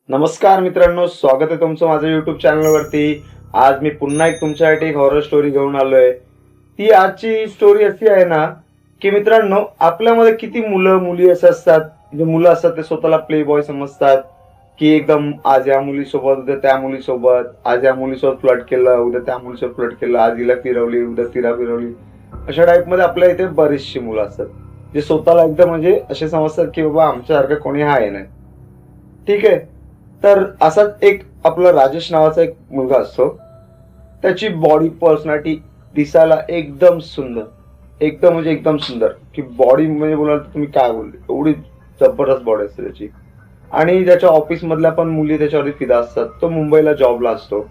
नमस्कार मित्रांनो, स्वागत आहे तुमचं माझ्या युट्यूब चॅनलवरती. आज मी पुन्हा एक तुमच्यासाठी एक हॉरर स्टोरी घेऊन आलोय. ती आजची स्टोरी अशी आहे ना, की मित्रांनो, आपल्यामध्ये किती मुलं मुली असं असतात, जे मुलं असतात ते स्वतःला प्ले बॉय समजतात, की एकदम आज या मुलीसोबत, उद्या त्या मुलीसोबत, आज या मुलीसोबत फ्लर्ट केलं, उद्या त्या मुलीसोबत फ्लर्ट केलं, आज हिला फिरवली, उद्या तिला फिरवली. अशा टाईपमध्ये आपल्या इथे बरीचशी मुलं असतात, जे स्वतःला एकदम म्हणजे असे समजतात, की बाबा आमच्यासारखं कोणी आहे नाही. ठीक आहे. तर असाच एक आपला राजेश नावाचा एक मुलगा असतो. त्याची बॉडी पर्सनॅलिटी दिसायला एकदम सुंदर, एकदम म्हणजे एकदम सुंदर, की बॉडी म्हणजे बोलाल तर तुम्ही काय बोलले, एवढी जबरदस्त बॉडी असते त्याची. आणि त्याच्या ऑफिस मधल्या पण मुली त्याच्यावरती फिदा असतात. तो मुंबईला जॉबला असतो.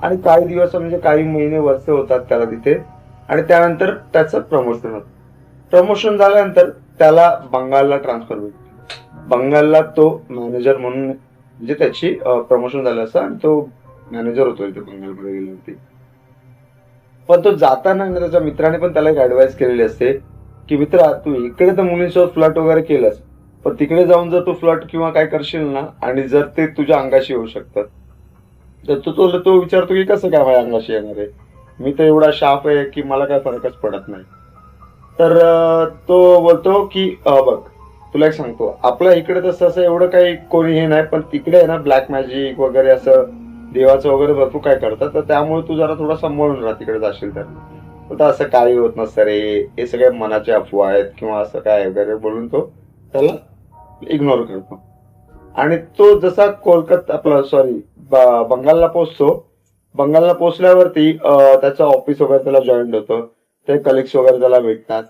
आणि काही दिवस म्हणजे काही महिने वर्ष होतात त्याला तिथे. आणि त्यानंतर त्याचं प्रमोशन होतं. प्रमोशन झाल्यानंतर त्याला बंगालला ट्रान्सफर होतो. बंगालला तो मॅनेजर म्हणून म्हणजे त्याची प्रमोशन झालं असतं आणि तो मॅनेजर होतो इथे बंगालमध्ये गेल्यावरती. पण तो जाताना ना त्याच्या मित्राने पण त्याला एक ऍडवाइस केलेली असते, की मित्रा तू इकडे तर मुलींसोबत फ्लर्ट वगैरे केलंस, पण तिकडे जाऊन जर तू फ्लर्ट किंवा काय करशील ना आणि जर ते तुझ्या अंगाशी येऊ शकतात, तर तो विचारतो की कसं काय माझ्या अंगाशी येणार आहे, मी तर एवढा शार्प आहे की मला काय फरकच पडत नाही. तर तो बोलतो की बघ, तुला एक सांगतो, आपल्या इकडे तसं असं एवढं काही कोणी हे नाही, पण तिकडे आहे ना ब्लॅक मॅजिक वगैरे असं देवाचं वगैरे भरपूर काय करतात, तर त्यामुळे तू जरा थोडा सांभाळून राहा तिकडे जाशील तर. तर असं काही होत नसतं रे, हे सगळे मनाचे अफवा आहेत किंवा असं काय वगैरे बोलून तो त्याला इग्नोर करतो. आणि तो जसा कोलकाता आपला सॉरी बंगालला पोहोचतो. बंगालला पोहोचल्यावरती त्याचं ऑफिस वगैरे त्याला जॉईन होतं. ते कलिग्स वगैरे त्याला भेटतात.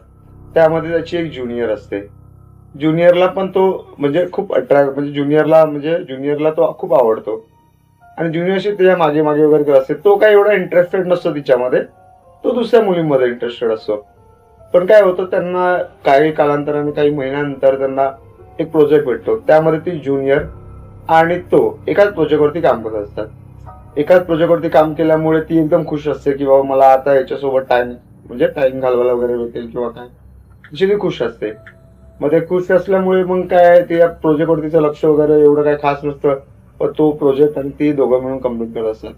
त्यामध्ये त्याची एक ज्युनियर असते. ज्युनियरला पण तो म्हणजे खूप अट्रॅक्ट म्हणजे ज्युनियरला तो खूप आवडतो. आणि ज्युनियरशी त्याच्या मागे मागे वगैरे करत असते. तो काही एवढा इंटरेस्टेड नसतो तिच्यामध्ये. तो दुसऱ्या मुलींमध्ये इंटरेस्टेड असतो. पण काय होतं, त्यांना काही कालांतराने काही महिन्यानंतर त्यांना एक प्रोजेक्ट भेटतो. त्यामध्ये ती ज्युनियर आणि तो एकाच प्रोजेक्टवरती काम करत असतात. एकाच प्रोजेक्टवरती काम केल्यामुळे ती एकदम खुश असते, की बाबा मला आता याच्यासोबत टाइम घालवायला वगैरे भेटेल किंवा काय, अशी ती खुश असते. मग ते खुश असल्यामुळे मग काय ते प्रोजेक्टवरतीचं लक्ष वगैरे एवढं काय खास नसतं. पण तो प्रोजेक्ट आणि ती दोघं मिळून कम्प्लीट करत असतात.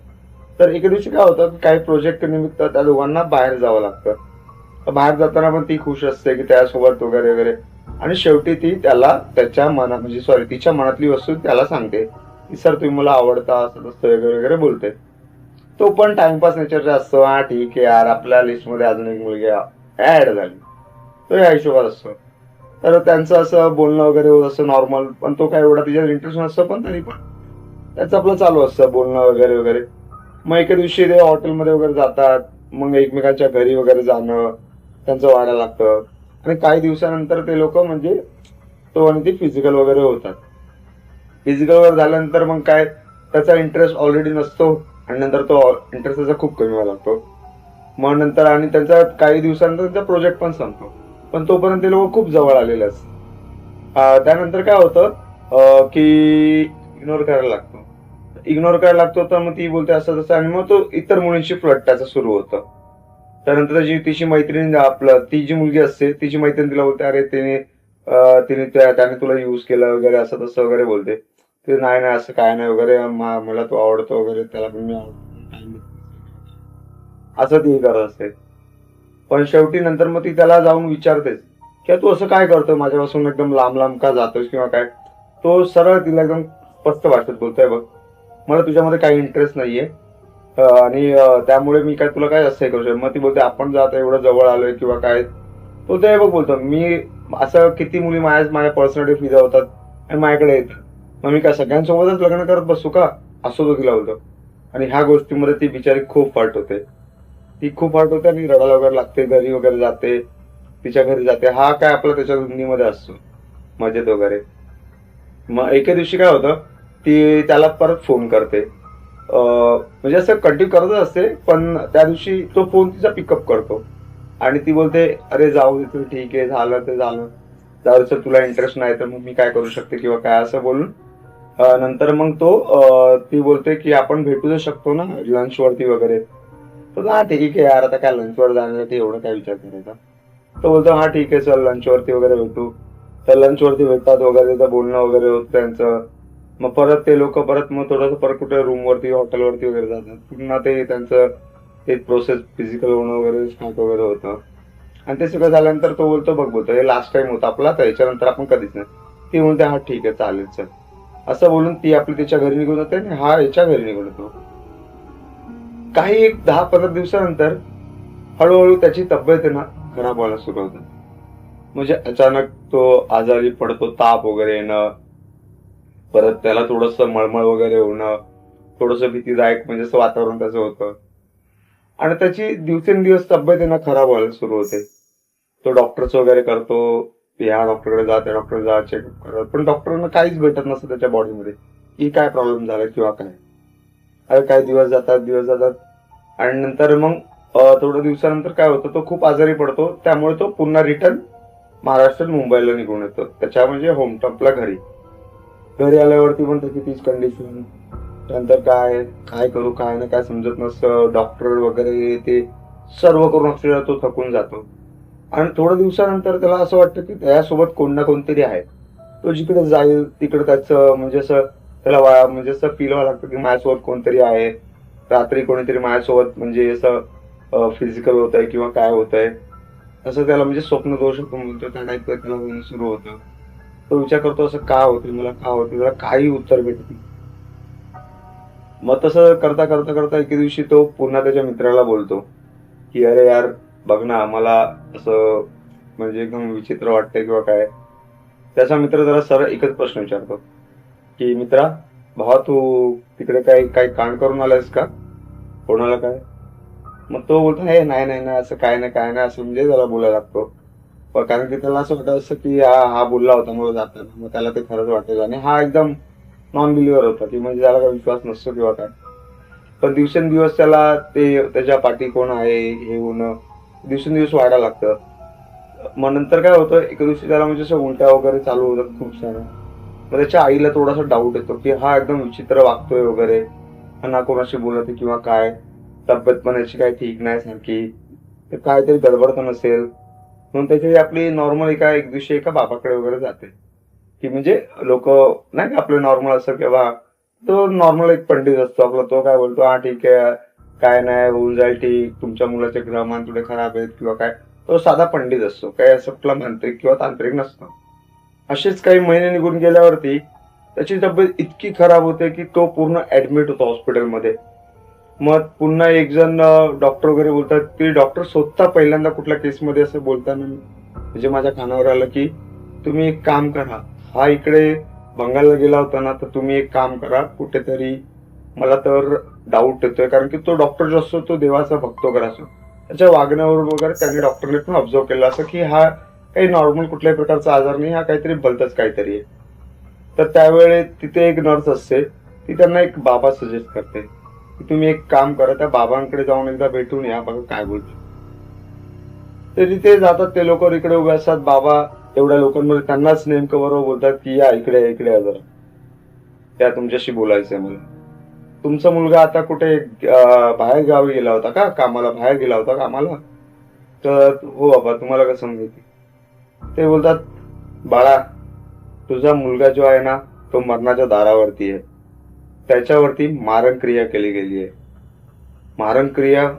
तर एके दिवशी काय होतं, की काही प्रोजेक्ट निमित्त त्या दोघांना बाहेर जावं लागतं. तर बाहेर जाताना पण ती खुश असते, की त्यासोबत वगैरे वगैरे. आणि शेवटी ती त्याला त्याच्या मना म्हणजे सॉरी तिच्या मनातली वस्तू त्याला सांगते, की सर तुम्ही मला आवडता, असं तसं वगैरे वगैरे बोलते. तो पण टाइमपास नेचरचा असतो. हा ठीक आहे यार, आपल्या लिस्टमध्ये अजून एक मुलगी ऍड झाली, तो या हिशोबात असतो. तर त्यांचं असं बोलणं वगैरे होत असतं नॉर्मल. पण तो काय एवढा तिच्यात इंटरेस्ट नसतो, पण तरी पण त्याचं आपलं चालू असतं बोलणं वगैरे वगैरे. मग एके दिवशी ते हॉटेलमध्ये वगैरे जातात. मग एकमेकांच्या घरी वगैरे जाणं त्यांचं वाढायला लागतं. आणि काही दिवसानंतर ते लोक म्हणजे तो आणि ती फिजिकल वगैरे होतात. फिजिकल वगैरे झाल्यानंतर मग काय, त्याचा इंटरेस्ट ऑलरेडी नसतो आणि नंतर तो इंटरेस्ट त्याचा खूप कमी व्हायला लागतो. मग नंतर आणि त्यांचा काही दिवसानंतर त्यांचा प्रोजेक्ट पण संपतो. पण तोपर्यंत ते लोक खूप जवळ आलेले असतात. त्यानंतर काय होतं, की इग्नोर करायला लागतो. तर मग ती बोलते असं तसं, आणि मग तो इतर मुलींशी फ्लर्ट त्याचं सुरू होतं. त्यानंतर तिची मैत्रीण आपलं ती जी मुलगी असते तिची मैत्रीण तिला बोलते, अरे त्याने तुला युज केलं वगैरे असं तसं वगैरे बोलते. ते नाही नाही असं काय नाही वगैरे, मला तो आवडतो वगैरे, त्याला पण मी आवडतो, असं ती करत असते. पण शेवटी नंतर मग ती त्याला जाऊन विचारतेच, की तू असं काय करतो, माझ्यापासून एकदम लांब लांब का जातोस किंवा काय. तो सरळ तिला एकदम स्पष्ट भाषेत बोलतोय, बघ मला तुझ्यामध्ये काही इंटरेस्ट नाहीये. आणि त्यामुळे मी काय तुला काय असं हे करू शकतो. मग ती बोलते आपण जात एवढं जवळ आलोय किंवा काय. तो ते बघ बोलतो, मी असं किती मुली माझ्या पर्सनॅलिटी फिदा होतात आणि माझ्याकडे येत, मग मी काय सगळ्यांसोबतच लग्न करत बसू का, असं तो तिला बोलतो. आणि ह्या गोष्टीमध्ये ती बिचारी खूप हर्ट होते. आणि रडायला वगैरे लागते, घरी वगैरे जाते, तिच्या घरी जाते. हा काय आपला त्याच्या धुंदीमध्ये असतो, मजेत वगैरे. मग एके दिवशी काय होतं, ती त्याला परत फोन करते. म्हणजे असं कंटिन्यू करतच असते, पण त्या दिवशी तो फोन तिचा पिकअप करतो. आणि ती बोलते, अरे जाऊ दे तू, ठीक आहे, झालं ते झालं, जाऊ दे सर, तुला इंटरेस्ट नाही तर मग मी काय करू शकते किंवा काय, असं बोलून नंतर मग ती बोलते की आपण भेटू तर शकतो ना लंच वरती वगैरे. तर हा ठीक आहे यार, आता काय लंचवर जाण्यासाठी एवढं काय विचार करायचा. तो बोलतो हा ठीक आहे चल लंच वरती वगैरे भेटू. तर लंच वरती भेटतात वगैरे, तर बोलणं वगैरे होतं त्यांचं. मग परत ते लोक परत मग थोडंसं परत कुठे रूम वरती हॉटेलवरती वगैरे जातात, पुन्हा ते त्यांचं ते प्रोसेस फिजिकल होणं वगैरे स्टार्ट वगैरे होतं. आणि ते सगळं झाल्यानंतर तो बोलतो हे लास्ट टाइम होता आपला, तर याच्यानंतर आपण कधीच नाही. ती म्हणते हा ठीक आहे चालेल चल, असं बोलून ती आपली तिच्या घरी निघून जाते आणि हा याच्या घरी निघून येतो. काही एक 10-15 दिवसानंतर हळूहळू त्याची तब्येत आहे ना खराब व्हायला सुरू होते. म्हणजे अचानक तो आजारी पडतो, ताप वगैरे येणं, परत त्याला थोडस मळमळ वगैरे होणं, थोडस भीतीदायक म्हणजे असं वातावरण त्याचं होतं. आणि त्याची दिवसेंदिवस तब्येत आहे ना खराब व्हायला सुरू होते. तो डॉक्टरच वगैरे करतो, या डॉक्टरकडे जा त्या डॉक्टरकडे जा, चेकअप करत, पण डॉक्टरांना काहीच भेटत नसतं त्याच्या बॉडीमध्ये की काय प्रॉब्लेम झाला किंवा काय. अरे काही दिवस जातात आणि नंतर मग थोड्या दिवसानंतर काय होतं, तो खूप आजारी पडतो. त्यामुळे तो पुन्हा रिटर्न महाराष्ट्रात मुंबईला निघून येतो, त्याच्या म्हणजे होमटाऊनला घरी. घरी आल्यावरती पण त्याची तीच कंडिशन. त्यानंतर काय काय करू काय ना काय समजत नसतं. डॉक्टर वगैरे ते सर्व करून अक्षरशः तो थकून जातो. आणि थोड्या दिवसानंतर त्याला असं वाटतं की त्याच्यासोबत कोण ना कोणतरी आहे. तो जिकडे जाईल तिकडे त्याचं म्हणजे असं त्याला म्हणजे असं फील व्हायला लागतं की माझ्यासोबत कोणतरी आहे. रात्री कोणीतरी माझ्यासोबत म्हणजे असं फिजिकल होत आहे किंवा काय होत आहे असं त्याला म्हणजे स्वप्न दोष होतो म्हणतो, त्या टाईप त्याला होणं सुरू होतं. तो विचार करतो असं का होते मला, का होते, त्याला काही उत्तर भेटत नाही. मग तसं करता करता करता एके दिवशी तो पुन्हा त्याच्या मित्राला बोलतो की अरे यार बघ ना, मला असं म्हणजे एकदम विचित्र वाटतंय किंवा काय. त्याचा मित्र त्याला सरळ एकच प्रश्न विचारतो की मित्रा, भावा तू तिकडे काही काही कांड करून आलायस का, कोणाला काय. मग तो बोलतो हे नाही नाही नाही असं काय नाही असं म्हणजे त्याला बोलायला लागतो. कारण की त्याला असं वाटत असं की हा हा बोलला होता मला जाताना, मग त्याला ते खरंच वाटेल. आणि हा एकदम नॉन बिलिव्हर होता की म्हणजे त्याला काही विश्वास नसतो किंवा काय. पण दिवसेंदिवस त्याला ते त्याच्या पाठी कोण आहे हे होणं दिवसेंदिवस वाढायला लागतं. मग नंतर काय होतं, एका दिवशी त्याला म्हणजे असं उलट्या वगैरे चालू होतात खूप साऱ्या. मग त्याच्या आईला थोडासा डाऊट येतो की हा एकदम विचित्र वागतोय वगैरे, हा ना कोणाशी बोलत आहे किंवा काय, तब्येत पण याची काही ठीक नाही सारखी, तर काहीतरी गडबड तर नसेल. म्हणून त्याची आपली नॉर्मल एक दिवशी एका बाबाकडे वगैरे जाते की म्हणजे लोक नाही का आपलं नॉर्मल असं किंवा तो नॉर्मल एक पंडित असतो आपला. तो काय बोलतो हा ठीक आहे काय नाही होऊन जाईल ठीक, तुमच्या मुलाचे ग्रहमान थोडे खराब आहेत किंवा काय. तो साधा पंडित असतो, काही असं कुठला मांत्रिक किंवा तांत्रिक नसतो. असेच काही महिने निघून गेल्यावरती त्याची तब्येत इतकी खराब होते की तो पूर्ण ऍडमिट होतो हॉस्पिटलमध्ये. मग पुन्हा एक जण डॉक्टर वगैरे बोलतात, ते डॉक्टर स्वतः पहिल्यांदा कुठल्या केसमध्ये असं बोलताना म्हणजे माझ्या कानावर आलं की तुम्ही एक काम करा, हा इकडे बंगालला गेला होता ना, तर तुम्ही एक काम करा कुठेतरी, मला तर डाऊट येतोय. कारण की तो डॉक्टर जो असतो तो देवाचा भक्त वगैरे असतो, त्याच्या वागण्यावर वगैरे त्यांनी डॉक्टरने पण ऑब्झर्व केलं असं की हा काही नॉर्मल कुठल्याही प्रकारचा आजार नाही, हा काहीतरी भलतच काहीतरी आहे. तर त्यावेळी तिथे एक नर्स असते, ती त्यांना एक बाबा सजेस्ट करते की तुम्ही एक काम करा, त्या बाबांकडे जाऊन एकदा भेटून या, बघा काय बोलतो. ते तिथे जातात, ते लोक इकडे उभे असतात. बाबा एवढ्या लोकांमध्ये त्यांनाच नेमकं बरोबर बोलतात की या इकडे इकडे जरा, त्या तुमच्याशी बोलायचंय मला. तुमचा मुलगा आता कुठे बाहेर गावी गेला होता का कामाला, बाहेर गेला होता कामाला. तर हो बाबा तुम्हाला कसं माहिती. ते बोलतात बाळा, तुझा मुलगा जो आहे ना तो मरणाच्या दारावरती आहे, त्याच्यावरती मारणक्रिया केली गेली आहे. मारणक्रिया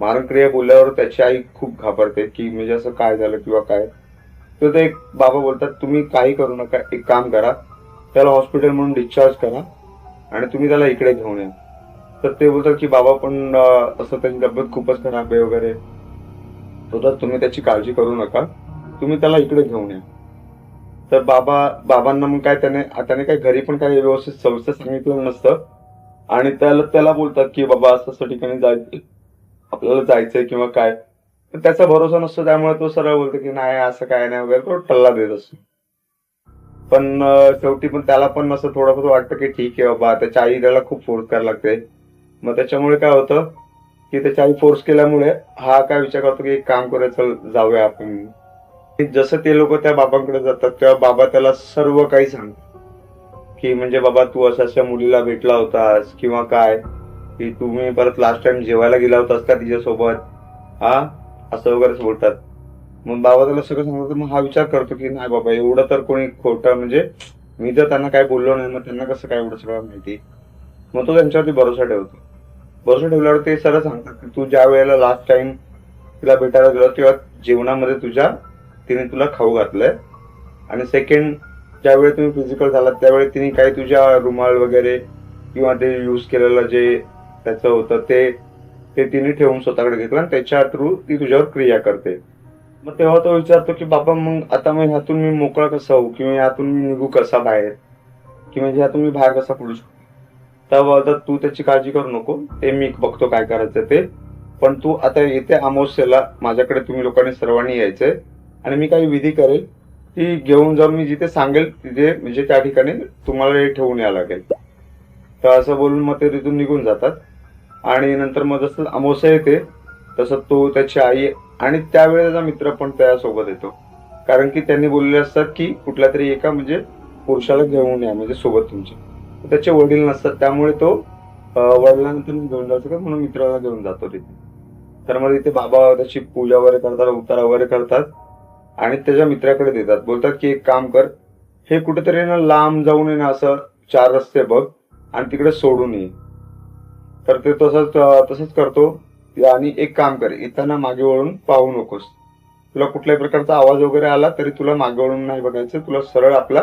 मारणक्रिया बोलल्यावर त्याची आई खूप घाबरते की म्हणजे असं काय झालं किंवा काय. तर ते एक बाबा बोलतात तुम्ही काही करू नका, एक काम करा, त्याला हॉस्पिटल म्हणून डिस्चार्ज करा आणि तुम्ही त्याला इकडे घेऊन या. तर ते बोलतात की बाबा पण असं त्याची तब्येत खूपच खराब आहे वगैरे. तर तुम्ही त्याची काळजी करू नका, तुम्ही त्याला इकडे घेऊन या. तर बाबांना मग काय त्याने काय घरी पण काही व्यवस्थित सविस्तर सांगितलं नसतं. आणि त्याला त्याला बोलतात की बाबा असं असं ठिकाणी जायचं, आपल्याला जायचंय किंवा काय. तर त्याचा भरोसा नसतो, त्यामुळे तो सरळ बोलतो की नाही असं काय नाही वगैरे, तो टल्ला देत असतो. पण शेवटी पण त्याला पण असं थोडंफार वाटतं की ठीक आहे बाबा, त्याच्या आई त्याला खूप फोर्स करायला लागते. मग त्याच्यामुळे काय होतं की त्याच्या आई फोर्स केल्यामुळे हा काय विचार करतो की एक काम करायचं, जाऊया आपण. जसं ते लोक त्या बाबांकडे जातात तेव्हा बाबा त्याला सर्व काही सांगतात की म्हणजे बाबा तू अशा अशा मुलीला भेटला होतास किंवा काय, की तुम्ही परत लास्ट टाइम जेवायला गेला होतास का तिच्यासोबत, हा असं वगैरे बोलतात. मग बाबा त्याला सगळं सांगतो. मग हा विचार करतो की नाही बाबा एवढं तर कोणी खोटं, म्हणजे मी जर त्यांना काय बोललो नाही मग त्यांना कसं काय एवढं सगळं माहिती. मग तो त्यांच्यावरती भरोसा ठेवतो. भरोसा ठेवल्यावर ते सरळ सांगतात की तू ज्या वेळेला लास्ट टाइम तिला भेटायला गेलो तेव्हा जेवणामध्ये तिने तुला खाऊ घातलंय, आणि सेकंड ज्यावेळी तुम्ही फिजिकल झालात त्यावेळी तिने काही तुझ्या रुमाल वगैरे किंवा ते यूज केलेलं जे त्याचं होतं ते ते तिने ठेवून स्वतःकडे घेतलं आणि त्याच्या थ्रू ती तुझ्यावर क्रिया करते. मग तेव्हा तो विचारतो की बाबा मग आता मग ह्यातून मी मोकळा कसा होऊ, किंवा ह्यातून मी निघू कसा बाहेर, किंवा ह्यातून मी बाहेर कसा पडू शकतो. तेव्हा आता तू त्याची काळजी करू नको, ते मी बघतो काय करायचं ते. पण तू आता येते अमावस्येला माझ्याकडे तुम्ही लोकांनी सर्वांनी यायचंय, आणि मी काही विधी करेल ती घेऊन जाऊन मी जिथे सांगेल तिथे म्हणजे त्या ठिकाणी तुम्हाला हे ठेवून यावं लागेल. तर असं बोलून मग ते तिथून निघून जातात. आणि नंतर मग जसं अमावस्या येते तसं तो त्याची आई आणि त्यावेळेचा मित्र पण त्यासोबत येतो, कारण की त्यांनी बोललेले असतात की कुठल्या तरी एका म्हणजे पुरुषाला घेऊन या म्हणजे सोबत तुमच्या. त्याचे वडील नसतात त्यामुळे तो वडिलांनंतर घेऊन जाऊ शकत म्हणून मित्राला घेऊन जातो तिथे. तर मग तिथे बाबा त्याची पूजा वगैरे करतात, उतारा वगैरे करतात आणि त्याच्या मित्राकडे देतात. बोलतात की एक काम कर, हे कुठेतरी ना लांब जाऊन ना असं 4 रस्ते बघ आणि तिकडे सोडून ये. तर ते तसंच करतो. आणि एक काम कर, येताना मागे वळून पाहू नकोस. तुला कुठल्याही प्रकारचा आवाज वगैरे आला तरी तुला मागे वळून नाही बघायचं, तुला सरळ आपला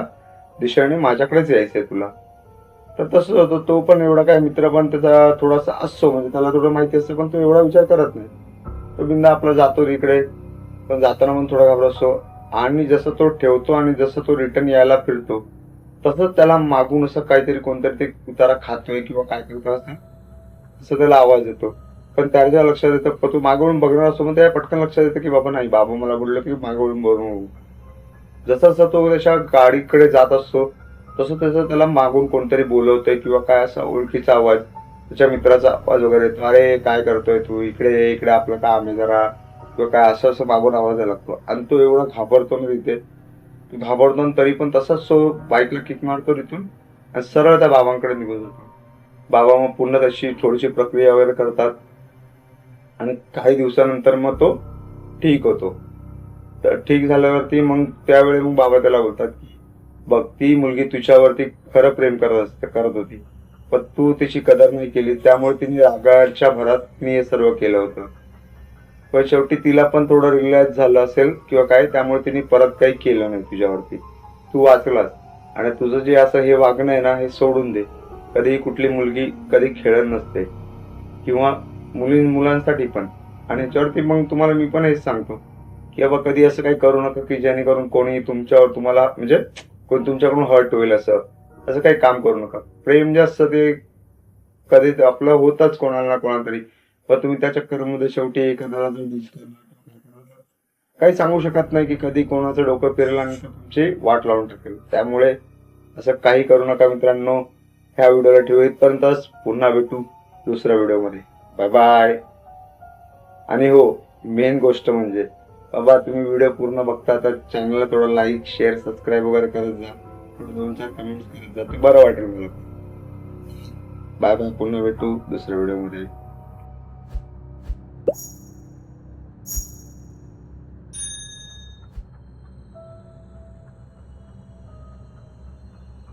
दिशेने माझ्याकडेच यायचंय तुला. तर तसंच होतं. तो पण एवढा काय मित्र पण त्याचा थोडासा असतो, म्हणजे त्याला थोडं माहिती असतं पण तो एवढा विचार करत नाही. तो बिंदा आपला जातो इकडे, पण जाताना पण थोडा घाबरतो. आणि जसं तो ठेवतो आणि जसं तो रिटर्न यायला फिरतो तसंच त्याला मागून असं काहीतरी कोणतरी ते उतारा खातोय किंवा काय करतो असं त्याला आवाज येतो. पण त्याच्या लक्षात येतं, पण तो मागवून बघणार असतो, मग त्या पटकन लक्षात येतं की बाबा नाही, बाबा मला बोललो की मागवून बघू. जसं जसं तो त्याच्या गाडीकडे जात असतो तसं तसं त्याला मागून कोणतरी बोलवतंय किंवा काय असा ओळखीचा आवाज, त्याच्या मित्राचा आवाज वगैरे येतो. अरे काय करतोय तू, इकडे इकडे आपलं काम आहे जरा, किंवा काय असं असं मागून आवाज यायला लागतो. आणि तो एवढा घाबरतो ना तिथे, घाबरतो तरी पण तसाच तो बाईकला किक मारतो तिथून आणि सरळ त्या बाबांकडे निघून जातो. बाबा मग पुन्हा त्याची थोडीशी प्रक्रिया वगैरे करतात आणि काही दिवसानंतर मग तो ठीक होतो. तर ठीक झाल्यावरती मग त्यावेळी मग बाबा त्याला बोलतात की बघ, ती मुलगी तुझ्यावरती खरं प्रेम करत होती, पण तू तिची कदर नाही केली, त्यामुळे तिने रागाच्या भरात तिने हे सर्व केलं होतं. पण शेवटी तिला पण थोडं रिलॅक्स झालं असेल किंवा काय, त्यामुळे तिने परत काही केलं नाही तुझ्यावरती. तू वाचलास. आणि तुझं जे असं हे वागणं आहे ना, हे सोडून दे. कधी कुठली मुलगी कधी खेळत नसते, किंवा मुलांसाठी पण. आणि याच्यावरती मग तुम्हाला मी पण हेच सांगतो की बाबा कधी असं काही करू नका की जेणेकरून कोणी तुम्हाला म्हणजे कोणी तुमच्याकडून हर्ट होईल. असं काही काम करू नका. प्रेम जे असतं ते कधी आपलं होतच कोणाला ना कोणाला तरी, पण तुम्ही त्या चक्करमध्ये शेवटी एखाद्याला काही सांगू शकत नाही की कधी कोणाचं डोकं फिरेल आणि तुमची वाट लावून टाकेल. त्यामुळे असं काही करू नका मित्रांनो. ह्या व्हिडिओला ठेवू इथपर्यंतच. पुन्हा भेटू दुसऱ्या व्हिडिओमध्ये. Bye bye. आणि हो, मेन गोष्ट म्हणजे बाबा तुम्ही व्हिडिओ पूर्ण बघता तर चॅनलला थोडं लाईक शेअर सबस्क्राईब वगैरे करत जा, थोडं 2-4 कमेंट्स करत जा, ते बरं वाटेल मला. Bye bye. पुन्हा भेटू दुसऱ्या व्हिडिओमध्ये.